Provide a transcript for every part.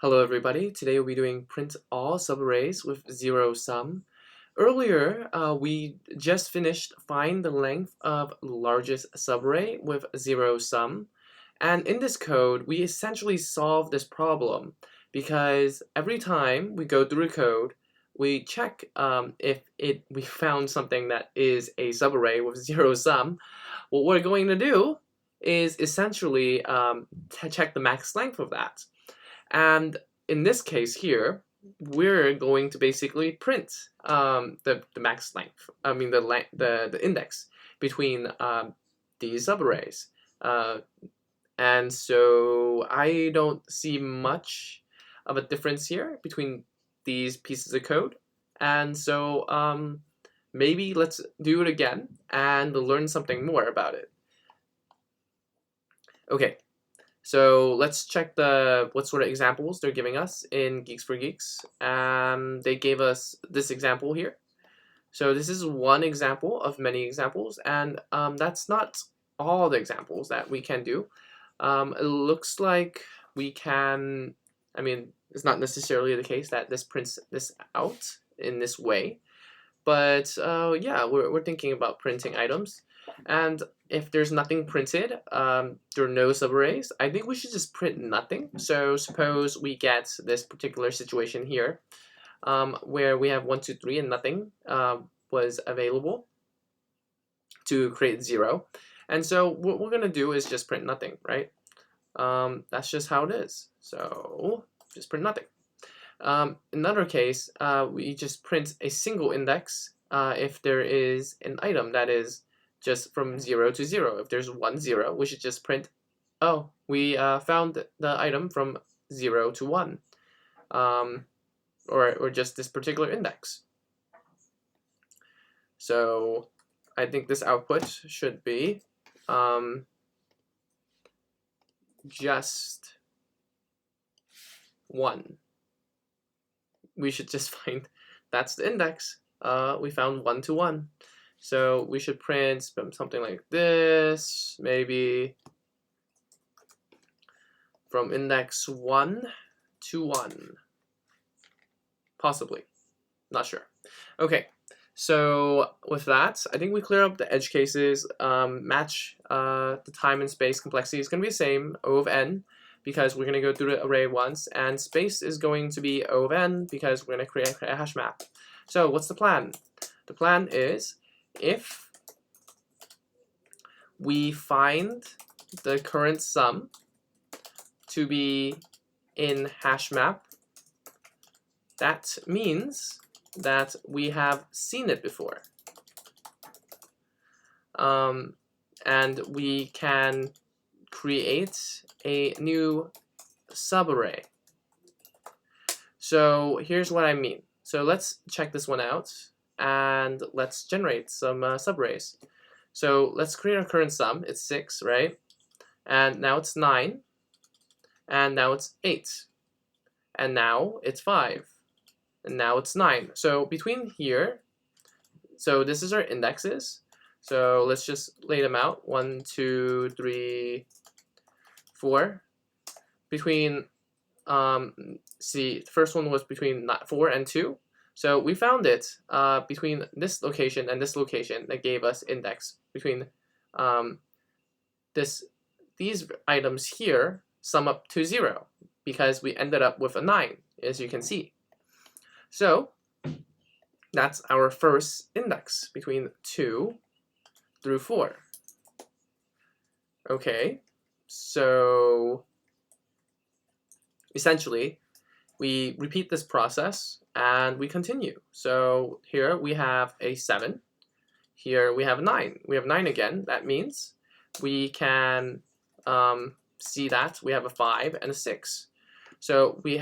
Hello everybody, today we'll be doing print all subarrays with zero sum. Earlier, we just finished find the length of largest subarray with zero sum. And in this code, we essentially solve this problem because every time we go through the code, we check if we found something that is a subarray with zero sum. What we're going to do is essentially check the max length of that. And in this case here, we're going to basically print the max length. I mean the index between these subarrays. And so I don't see much of a difference here between these pieces of code. And so maybe let's do it again and learn something more about it. Okay. So let's check what sort of examples they're giving us in Geeks for Geeks. They gave us this example here. So this is one example of many examples, and that's not all the examples that we can do. It looks like we can, I mean, it's not necessarily the case that this prints this out in this way, but yeah, we're thinking about printing items. And if there's nothing printed, there are no subarrays, I think we should just print nothing. So suppose we get this particular situation here, where we have 1, 2, 3 and nothing was available to create 0. And so what we're going to do is just print nothing, right? That's just how it is. So just print nothing. Another case, we just print a single index if there is an item that is just from 0 to 0. If there's 1, 0, we should just print, oh, we found the item from 0 to 1, or just this particular index. So I think this output should be just 1. We should just find that's the index. We found 1 to 1. So we should print something like this, maybe from index 1 to 1. Possibly. Not sure. Okay, so with that, I think we clear up the edge cases. Match the time and space complexity is going to be the same, O of n, because we're going to go through the array once, and space is going to be O of n because we're going to create a hash map. So what's the plan? The plan is, if we find the current sum to be in hash map, that means that we have seen it before. And we can create a new subarray. So here's what I mean. So let's check this one out, and let's generate some subarrays. So let's create our current sum. It's 6, right? And now it's 9. And now it's 8. And now it's 5. And now it's 9. So between here, so this is our indexes. So let's just lay them out. 1, 2, 3, 4. Between, see, the first one was between 4 and 2. So we found it between this location and this location that gave us index. Between these items here sum up to 0 because we ended up with a 9, as you can see. So that's our first index between 2 through 4. Okay, so essentially we repeat this process and we continue. So here we have a 7. Here we have a 9. We have 9 again. That means we can see that we have a 5 and a 6. So we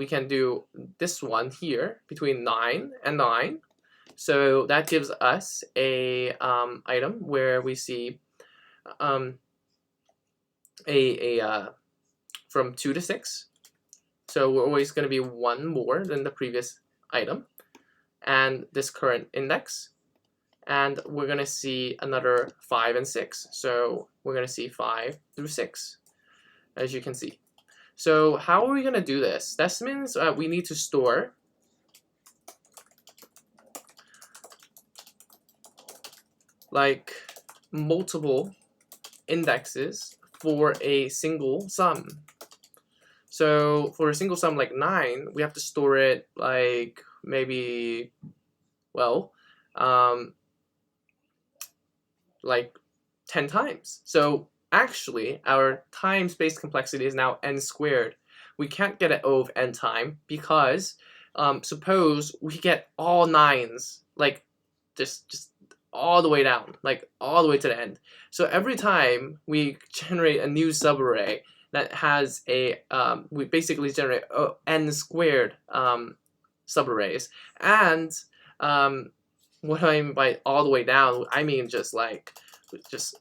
can do this one here between 9 and 9. So that gives us a item where we see from 2 to 6. So we're always going to be 1 more than the previous item and this current index. And we're going to see another 5 and 6. So we're going to see 5 through 6, as you can see. So how are we going to do this? That means we need to store like multiple indexes for a single sum. So for a single sum like 9, we have to store it like maybe, well, like 10 times. So actually, our time-space complexity is now n squared. We can't get an O of n time because suppose we get all 9s, like just all the way down, like all the way to the end. So every time we generate a new subarray that has a, we basically generate n squared subarrays. And what I mean by all the way down, I mean just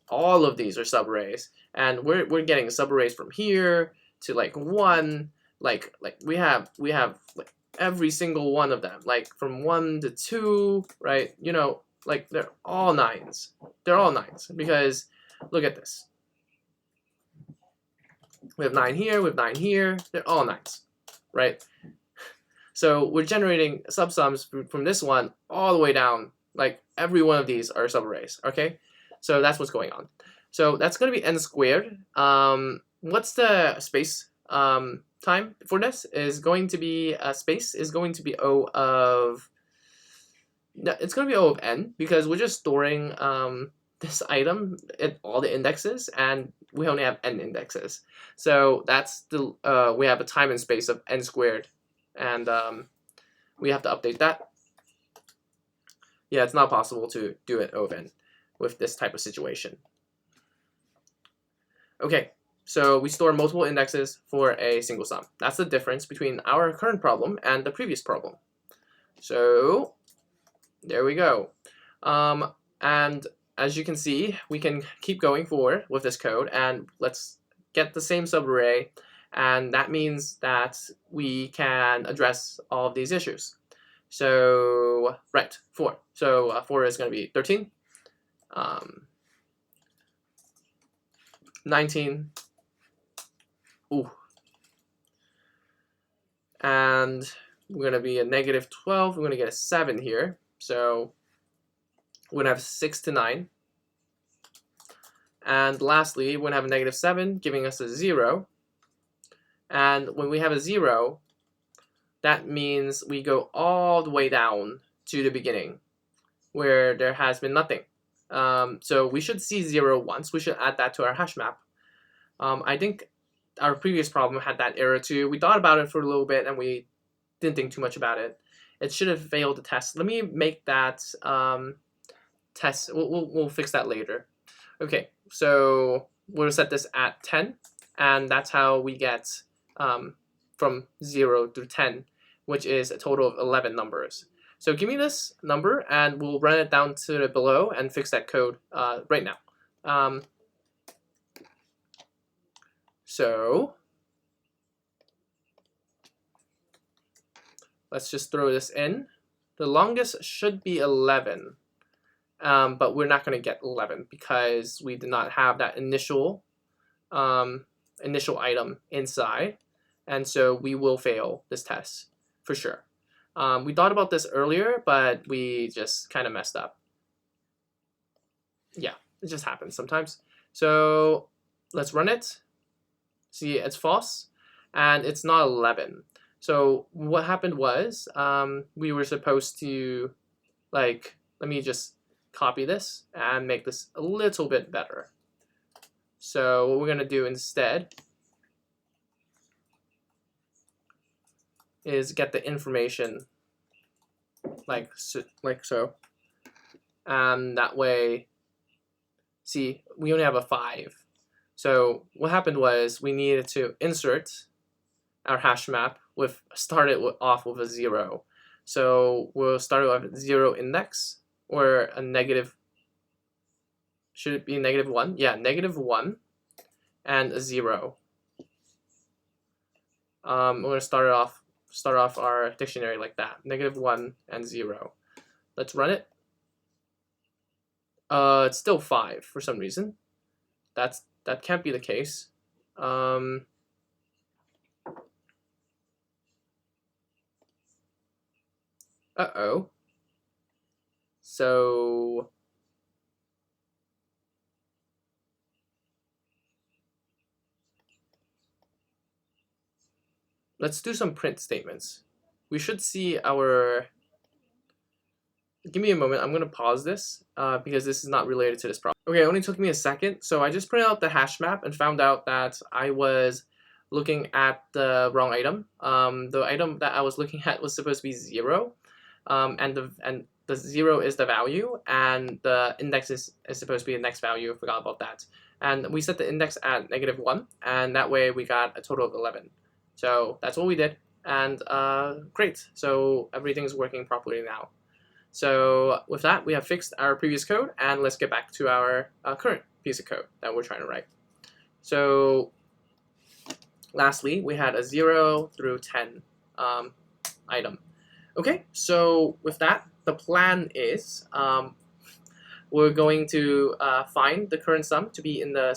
all of these are subarrays, and we're getting subarrays from here to like 1, like we have like every single one of them, like from 1 to 2, right? You know, like they're all 9s. They're all 9s because look at this. We have 9 here, we have 9 here. They're all 9s, right? So we're generating subsums from this one all the way down. Like every one of these are subarrays, okay? So that's what's going on. So that's going to be n squared. What's the space time for this? Is going to be space is going to be O of, it's going to be O of n because we're just storing this item at all the indexes, and we only have n indexes. So that's the we have a time and space of n squared, and we have to update that. Yeah, it's not possible to do it O of n with this type of situation. Okay, so we store multiple indexes for a single sum. That's the difference between our current problem and the previous problem. So there we go. And as you can see, we can keep going forward with this code, and let's get the same subarray, and that means that we can address all of these issues. So, right, 4. So 4 is going to be 13, 19, ooh, and we're going to be a negative 12. We're going to get a 7 here. So we're going to have 6 to 9. And lastly, we're going to have a negative 7, giving us a 0. And when we have a 0, that means we go all the way down to the beginning, where there has been nothing. So we should see 0 once. We should add that to our hash map. I think our previous problem had that error too. We thought about it for a little bit, and we didn't think too much about it. It should have failed the test. Let me make that test. We'll fix that later. Okay, so we'll set this at 10, and that's how we get from 0 through 10, which is a total of 11 numbers. So give me this number, and we'll run it down to the below and fix that code right now. So let's just throw this in. The longest should be 11, but we're not going to get 11 because we did not have that initial item inside, and so we will fail this test for sure. We thought about this earlier, but we just kind of messed up. Yeah, it just happens sometimes. So let's run it. See, it's false, and it's not 11. So what happened was we were supposed to, like, let me just copy this and make this a little bit better. So what we're going to do instead is get the information like so. And that way, see, we only have a 5. So what happened was we needed to insert our hash map with off with a 0. So we'll start with 0 index, or a negative. Should it be negative 1? Yeah, negative 1 and a 0. We're gonna start off our dictionary like that. Negative 1 and 0. Let's run it. It's still 5 for some reason. That can't be the case. Uh-oh. So let's do some print statements. We should see our... Give me a moment. I'm going to pause this because this is not related to this problem. Okay, it only took me a second. So I just printed out the hash map and found out that I was looking at the wrong item. The item that I was looking at was supposed to be 0. And the 0 is the value, and the index is supposed to be the next value. I forgot about that. And we set the index at -1, and that way we got a total of 11. So that's what we did, and great. So everything's working properly now. So with that, we have fixed our previous code, and let's get back to our current piece of code that we're trying to write. So lastly, we had a 0 through 10 item. Okay, so with that, the plan is we're going to find the current sum to be in the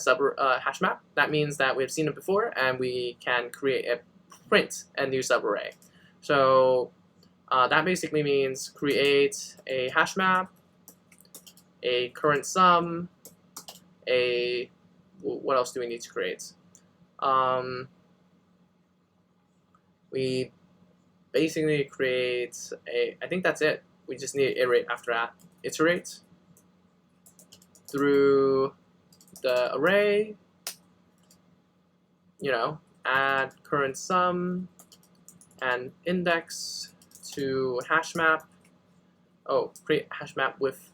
hash map. That means that we've seen it before, and we can print a new subarray. So that basically means create a hash map, a current sum, what else do we need to create? We basically create I think that's it. We just need to iterate after that. Iterate through the array, add current sum and index to hash map. Oh, create hash map with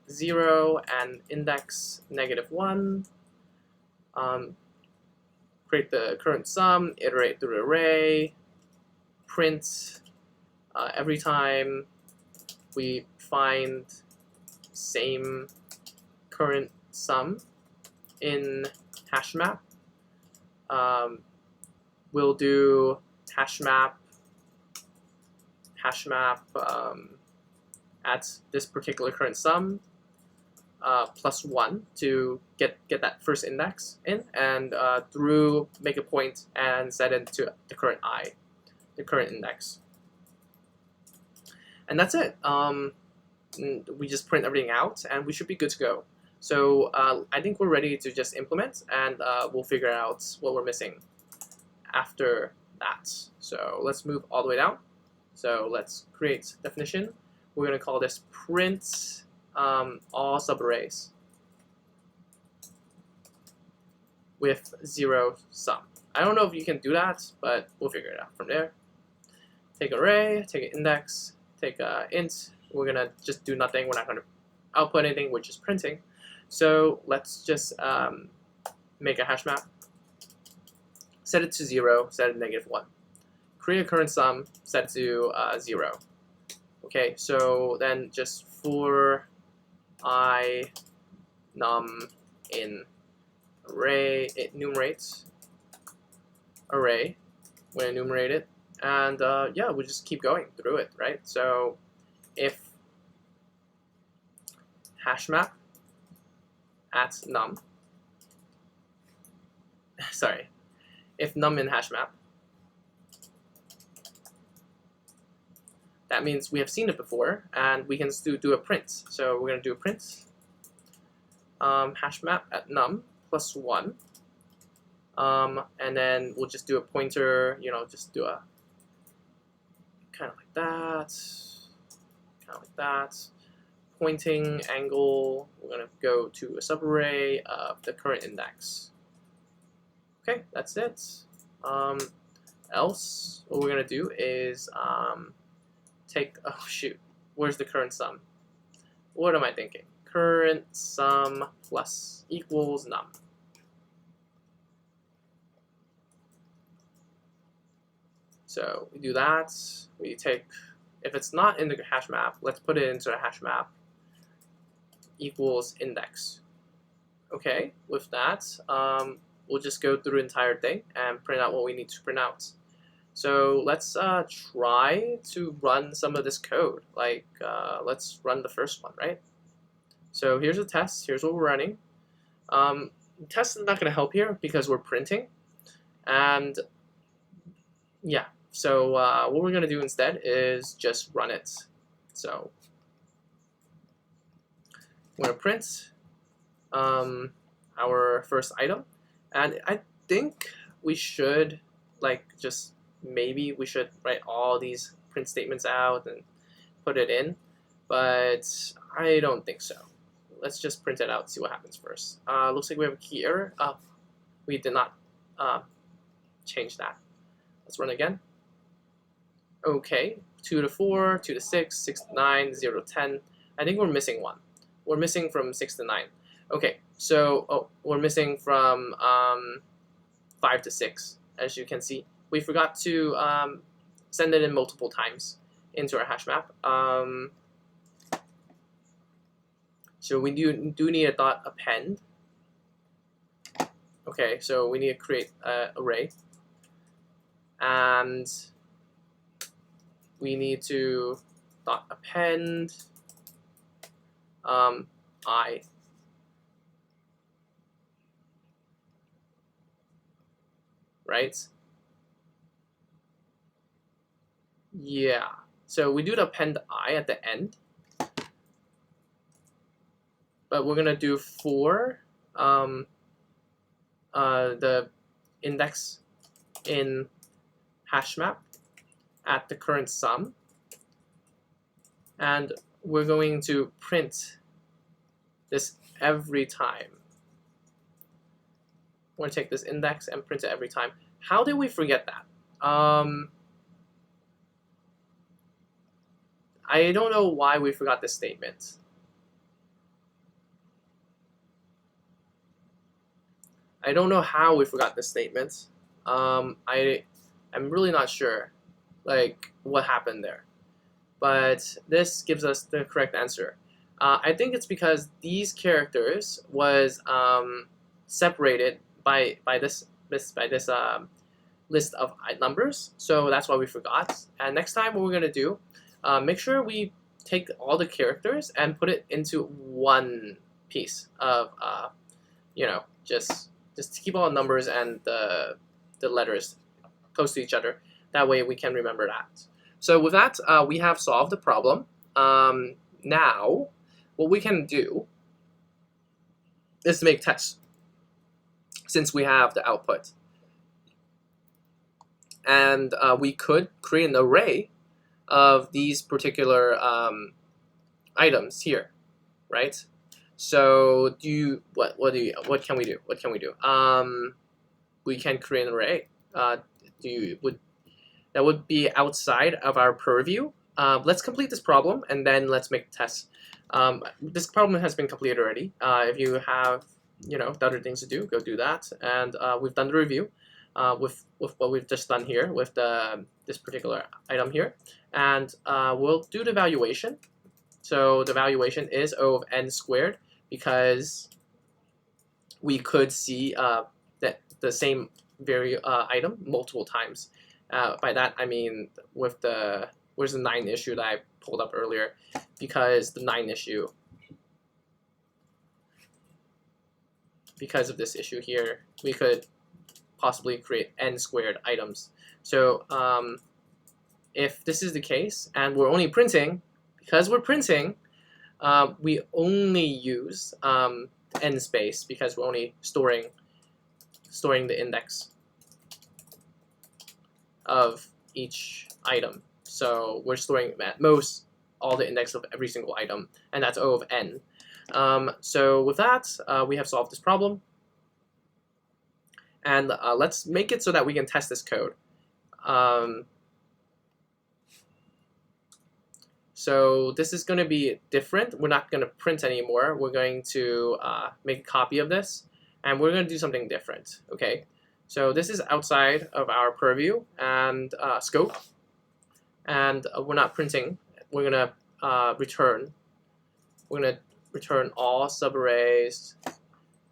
0 and index -1. Create the current sum, iterate through the array, print every time we find same current sum in hash map. We'll do hash map at this particular current sum +1 to get that first index in, and through make a point and set it to the current the current index. And that's it. We just print everything out, and we should be good to go. So I think we're ready to just implement, and we'll figure out what we're missing after that. So let's move all the way down. So let's create definition. We're going to call this print all subarrays with 0 sum. I don't know if you can do that, but we'll figure it out from there. Take array, take an index, take a int. We're going to just do nothing. We're not going to output anything. We're just printing. So let's just make a hash map. Set it to 0, set it to -1. Create a current sum, set it to 0. Okay, so then just for I num in array, enumerate array, we're going to enumerate it, and yeah, we'll just keep going through it, right? So if hash map at num, sorry, if num in hash map, that means we have seen it before, and we can still do a print. So we're going to do a print hash map at num +1, and then we'll just do a pointer. Just do a kind of like that, pointing angle. We're going to go to a subarray of the current index. Okay, that's it. Else, what we're going to do is oh shoot, where's the current sum? What am I thinking? Current sum plus equals num. So we do that. We take, if it's not in the hash map, let's put it into a hash map equals index. Okay, with that, we'll just go through the entire thing and print out what we need to print out. So let's try to run some of this code. Let's run the first one, right? So here's a test. Here's what we're running. Test is not going to help here because we're printing. And yeah, So what we're going to do instead is just run it. So we're going to print our first item, and I think we should maybe we should write all these print statements out and put it in, but I don't think so. Let's just print it out and see what happens first. Looks like we have a key error. We did not change that. Let's run again. Okay, 2 to 4, 2 to 6, 6 to 9, 0 to 10. I think we're missing one. We're missing from 6 to 9. Okay, so we're missing from 5 to 6, as you can see. We forgot to send it in multiple times into our hash map. So we do need a dot append. Okay, so we need to create an array. And we need to dot append I. Right? Yeah. So we do the append I at the end. But we're gonna do for the index in hash map at the current sum, and we're going to print this every time. We're going to take this index and print it every time. How did we forget that? I don't know why we forgot this statement. I don't know how we forgot this statement. I'm really not sure what happened there. But this gives us the correct answer. I think it's because these characters was separated by this list of numbers, so that's why we forgot. And next time, what we're gonna do, make sure we take all the characters and put it into one piece of just to keep all the numbers and the letters close to each other. That way we can remember that. So with that, we have solved the problem. Now, what we can do is make tests, since we have the output. And we could create an array of these particular items here, right? So what can we do? What can we do? We can create an array. That would be outside of our purview. Let's complete this problem and then let's make the test. This problem has been completed already. If you have other things to do, go do that. And we've done the review with what we've just done here with this particular item here, and we'll do the valuation. So the valuation is O of n squared, because we could see that the same item multiple times. By that I mean with where's the 9 issue that I pulled up earlier, because the 9 issue, because of this issue here, we could possibly create n squared items. So if this is the case and we're only printing, because we're printing, we only use n space, because we're only storing the index of each item. So we're storing at most all the index of every single item, and that's O of n. So with that, we have solved this problem. And let's make it so that we can test this code. So this is going to be different. We're not going to print anymore. We're going to make a copy of this, and we're going to do something different. Okay. So this is outside of our purview and scope, and we're not printing. We're going to return. We're going to return all subarrays,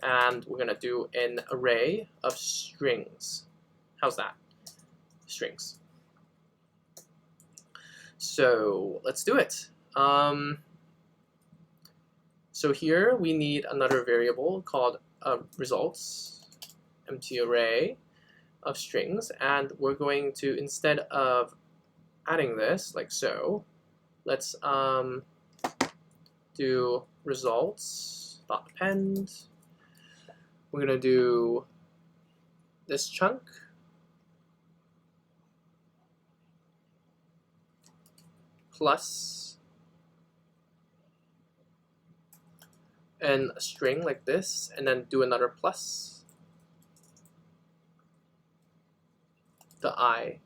and we're going to do an array of strings. How's that? Strings. So let's do it. So here we need another variable called results, empty array. of strings, and we're going to, instead of adding this like so, let's do results dot append. We're gonna do this chunk plus and a string like this, and then do another plus the I.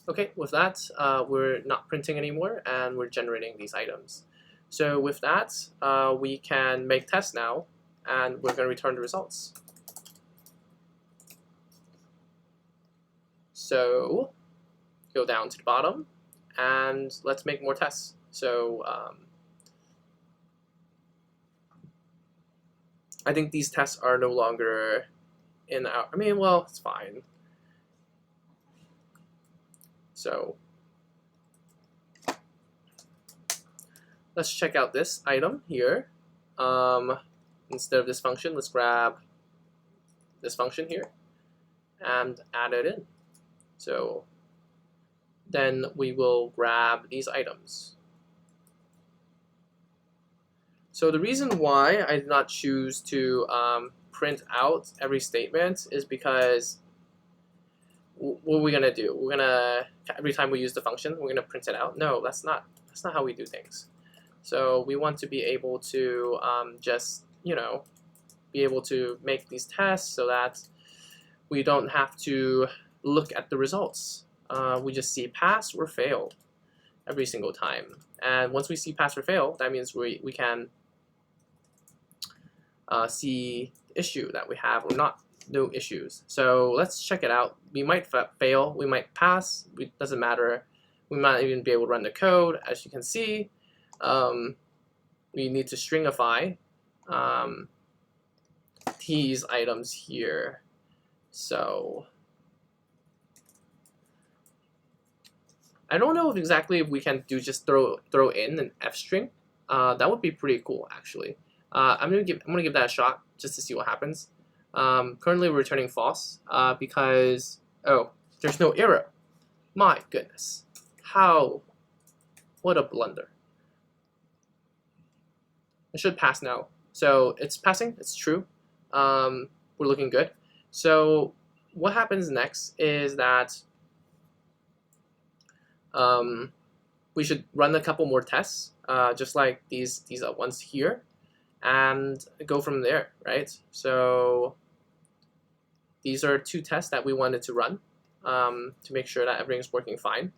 Okay, with that, we're not printing anymore, and we're generating these items. So with that, we can make tests now, and we're going to return the results. So go down to the bottom, and let's make more tests. So I think these tests are no longer in our, I mean, well, it's fine. So let's check out this item here. Instead of this function, let's grab this function here and add it in. So then we will grab these items. So the reason why I did not choose to print out every statement is because what are we gonna do? We're gonna, every time we use the function, we're gonna print it out? No, that's not how we do things. So we want to be able to just, you know, be able to make these tests so that we don't have to look at the results. We just see pass or fail every single time. And once we see pass or fail, that means we can see the issue that we have or not. No issues. So let's check it out. We might fail, we might pass, it doesn't matter. We might even be able to run the code. As you can see, we need to stringify these items here. So I don't know exactly if we can do just throw in an f string. That would be pretty cool, actually. I'm gonna give that a shot just to see what happens. Currently we're returning false because, oh, there's no error. My goodness. What a blunder. It should pass now. So it's passing, it's true. We're looking good. So what happens next is that we should run a couple more tests, just like these ones here, and go from there, right? So these are 2 tests that we wanted to run to make sure that everything's working fine.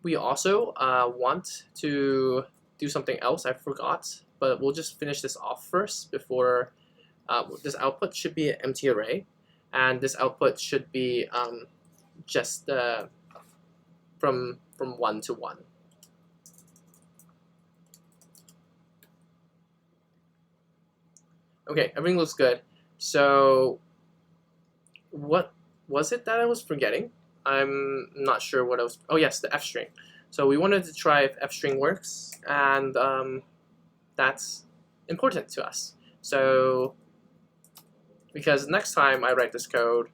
We also want to do something else. I forgot, but we'll just finish this off first before this output should be an empty array, and this output should be just from 1 to 1. Okay, everything looks good. So what was it that I was forgetting? I'm not sure what I was, oh yes, the f string. So we wanted to try if f string works, and that's important to us. So because next time I write this code,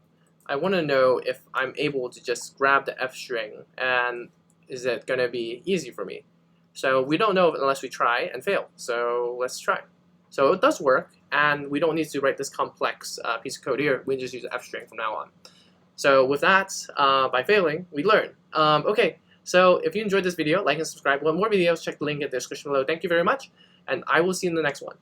I want to know if I'm able to just grab the f string, and is it going to be easy for me? So we don't know unless we try and fail. So let's try. So it does work, and we don't need to write this complex piece of code here. We just use the f string from now on. So with that, by failing, we learn. Okay, so if you enjoyed this video, like and subscribe. Want more videos, check the link in the description below. Thank you very much, and I will see you in the next one.